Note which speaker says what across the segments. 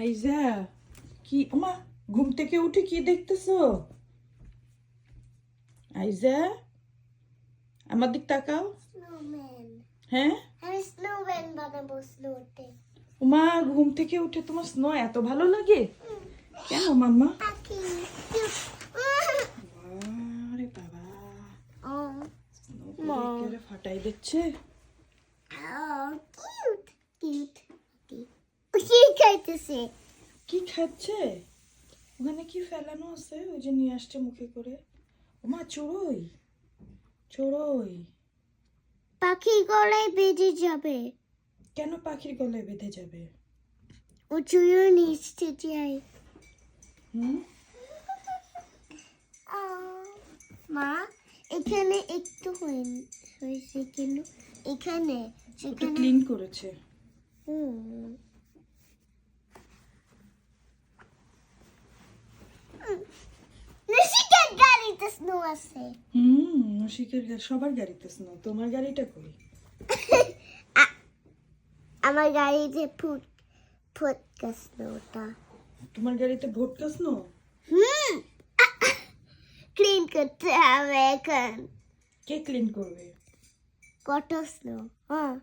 Speaker 1: আইজা কি ওমা ঘুম থেকে উঠে কি দেখতেছো? আইজা আমার দিক তাকাও।
Speaker 2: স্নোম্যান।
Speaker 1: হ্যাঁ
Speaker 2: আমি স্নোম্যান বানাবো স্নোতে।
Speaker 1: ওমা ঘুম থেকে উঠে তোমার স্নো এত ভালো লাগে কেন মাম্মা?
Speaker 2: পাখি।
Speaker 1: আরে বাবা
Speaker 2: ও
Speaker 1: স্নো করে ফাটাই দিচ্ছে।
Speaker 2: Cute cute. কি খাইতেছে?
Speaker 1: কি খাচ্ছে? ওখানে কি ফেলানো আছে ওই যে নিয়ে আসছে মুখে করে? ওমা চড়ুই চড়ুই।
Speaker 2: পাখি গলায় বেঁধে যাবে।
Speaker 1: কেন পাখির গলায় বেঁধে যাবে?
Speaker 2: ও চুইও নিচে যায়।
Speaker 1: হুম
Speaker 2: মা এখানে একটু হয়েছে কিন্তু এখানে
Speaker 1: একটু
Speaker 2: সেখানে
Speaker 1: ক্লিন করেছে।
Speaker 2: নসিকের গাড়িতে স্নো আছে।
Speaker 1: নসিকের সবার গাড়িতে স্নো, তোমার গাড়িটা কই?
Speaker 2: আমার গাড়িতে ফুটকা স্নোটা।
Speaker 1: তোমার গাড়িতে ভোটকা স্নো?
Speaker 2: ক্লিন করতে হবে এখন।
Speaker 1: কে ক্লিন করবে?
Speaker 2: কত স্নো? হ্যাঁ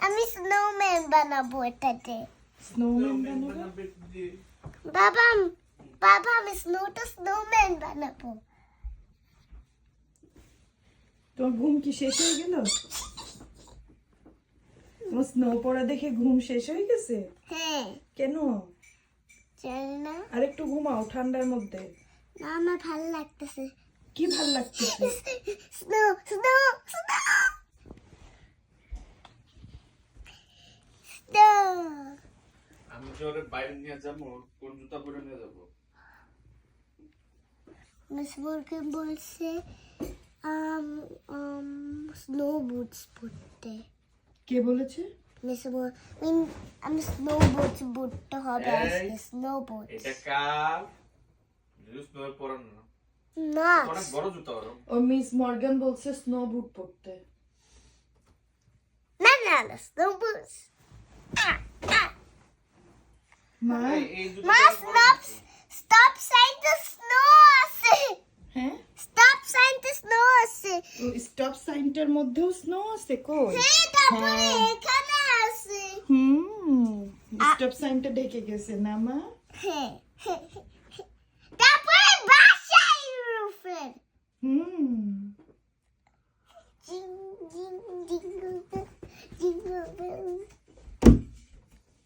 Speaker 2: আমি স্নোম্যান বানাবো এটাতে।
Speaker 1: স্নোম্যান বানাবে?
Speaker 2: বাবা বাবা আমি স্নোম্যান বানাবো।
Speaker 1: তোমার ঘুম কি শেষ হয়ে গেল? তোমার স্নো পড়া দেখে ঘুম শেষ হয়ে গেছে?
Speaker 2: হ্যাঁ
Speaker 1: কেন?
Speaker 2: জানি না।
Speaker 1: আর একটু ঘুমাও ঠান্ডার মধ্যে।
Speaker 2: না আমার ভালো লাগতেছে।
Speaker 1: কি ভাল লাগতেছে?
Speaker 2: Snow snow snow snow.
Speaker 3: আমি যে ওরে বাইরে নিয়ে যাবো, কোন জুতা পরে নিয়ে যাবো?
Speaker 2: মিস মুরগিন বলছে স্নো বুটস পরতে।
Speaker 1: কে বলেছে?
Speaker 2: মিস আমি স্নো বুটস পরতে হবে আজকে। স্নো বুটস
Speaker 3: এটা কার? জুস নয় পরান না।
Speaker 2: না
Speaker 3: অনেক বড় জুতা ওর।
Speaker 1: ও মিস মর্গান বলছে স্নো বুট পরতে।
Speaker 2: না না না স্নো বুটস।
Speaker 1: মা
Speaker 3: এই জুতা
Speaker 2: মা স্টপ সাইন দ্য স্নো আছে।
Speaker 1: হ্যাঁ
Speaker 2: স্টপ সাইন দ্য স্নো আছে।
Speaker 1: স্টপ সাইনটার মধ্যেও স্নো আছে কই?
Speaker 2: হ্যাঁ তারপরে
Speaker 1: হ্যাঁ।
Speaker 2: এখানে আছে।
Speaker 1: স্টপ সাইনটা ঢেকে গেছে না মা?
Speaker 2: হ্যাঁ